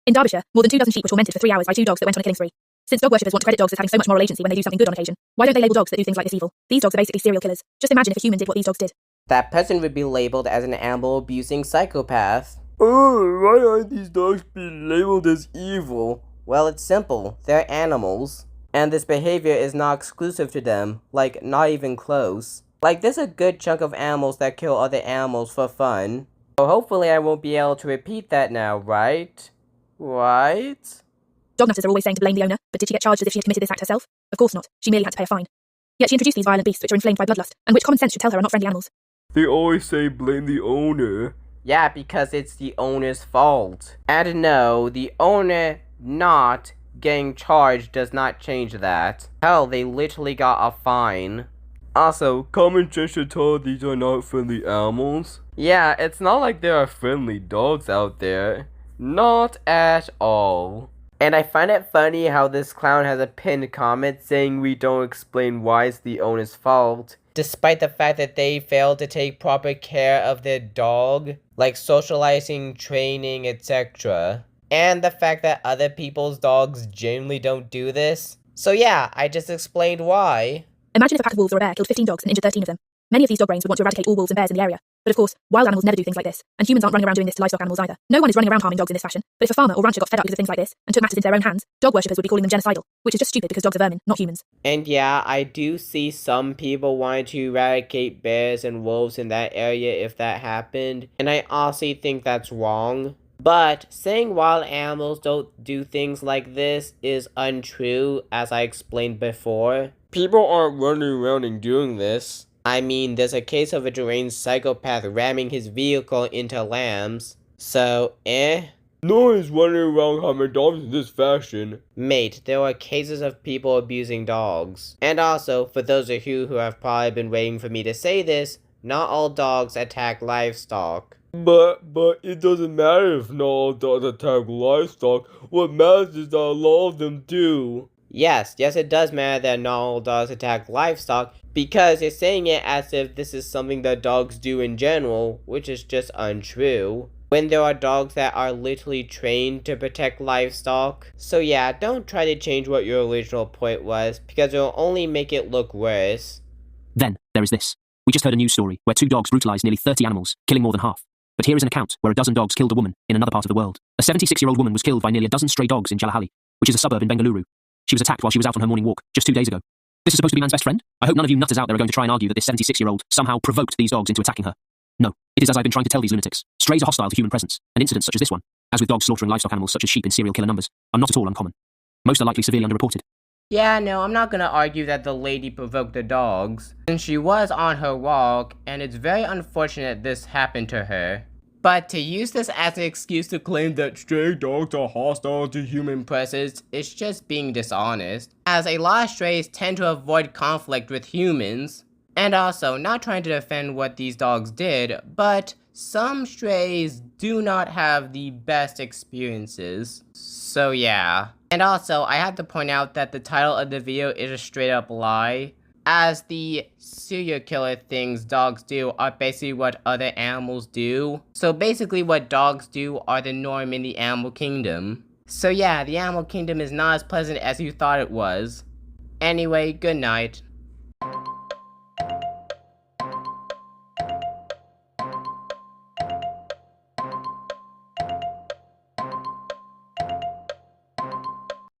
In Derbyshire, more than 2 dozen sheep were tormented for 3 hours by 2 dogs that went on a killing spree. Since dog worshippers want to credit dogs as having so much moral agency when they do something good on occasion, why don't they label dogs that do things like this evil? These dogs are basically serial killers. Just imagine if a human did what these dogs did. That person would be labeled as an animal-abusing psychopath. Oh, why aren't these dogs being labeled as evil? Well, it's simple. They're animals. And this behavior is not exclusive to them. Like, not even close. Like, there's a good chunk of animals that kill other animals for fun. So hopefully I won't be able to repeat that now, right? Right? Dog nutters are always saying to blame the owner, but did she get charged as if she had committed this act herself? Of course not. She merely had to pay a fine. Yet she introduced these violent beasts which are inflamed by bloodlust, and which common sense should tell her are not friendly animals. They always say blame the owner. Yeah, because it's the owner's fault. And no, the owner not getting charged does not change that. Hell, they literally got a fine. Also, common sense should tell these are not friendly animals. Yeah, it's not like there are friendly dogs out there. Not at all. And I find it funny how this clown has a pinned comment saying we don't explain why it's the owner's fault, despite the fact that they failed to take proper care of their dog, like socializing, training, etc. And the fact that other people's dogs generally don't do this. So yeah, I just explained why. Imagine if a pack of wolves or a bear killed 15 dogs and injured 13 of them. Many of these dog brains would want to eradicate all wolves and bears in the area. But of course, wild animals never do things like this, and humans aren't running around doing this to livestock animals either. No one is running around harming dogs in this fashion, but if a farmer or rancher got fed up because of things like this, and took matters into their own hands, dog worshippers would be calling them genocidal, which is just stupid because dogs are vermin, not humans. And yeah, I do see some people wanting to eradicate bears and wolves in that area if that happened, and I honestly think that's wrong. But saying wild animals don't do things like this is untrue, as I explained before. People aren't running around and doing this. I mean, there's a case of a deranged psychopath ramming his vehicle into lambs. So, No one is running around harming dogs in this fashion. Mate, there are cases of people abusing dogs. And also, for those of you who have probably been waiting for me to say this, not all dogs attack livestock. But it doesn't matter if not all dogs attack livestock. What matters is that a lot of them do. Yes, it does matter that not all dogs attack livestock, because you're saying it as if this is something that dogs do in general, which is just untrue. When there are dogs that are literally trained to protect livestock. So yeah, don't try to change what your original point was, because it'll only make it look worse. Then, there is this. We just heard a news story where 2 dogs brutalized nearly 30 animals, killing more than half. But here is an account where a dozen dogs killed a woman in another part of the world. A 76-year-old woman was killed by nearly a dozen stray dogs in Jalahali, which is a suburb in Bengaluru. She was attacked while she was out on her morning walk, just 2 days ago. This is supposed to be man's best friend? I hope none of you nutters out there are going to try and argue that this 76-year-old somehow provoked these dogs into attacking her. No, it is as I've been trying to tell these lunatics. Strays are hostile to human presence, and incidents such as this one, as with dogs slaughtering livestock animals such as sheep in serial killer numbers, are not at all uncommon. Most are likely severely underreported. Yeah, no, I'm not gonna argue that the lady provoked the dogs, since she was on her walk, and it's very unfortunate this happened to her. But to use this as an excuse to claim that stray dogs are hostile to human presence is just being dishonest, as a lot of strays tend to avoid conflict with humans. And also, not trying to defend what these dogs did, but some strays do not have the best experiences. So yeah. And also, I have to point out that the title of the video is a straight up lie, as the serial killer things dogs do are basically what other animals do. So basically what dogs do are the norm in the animal kingdom. So yeah, the animal kingdom is not as pleasant as you thought it was. Anyway, good night.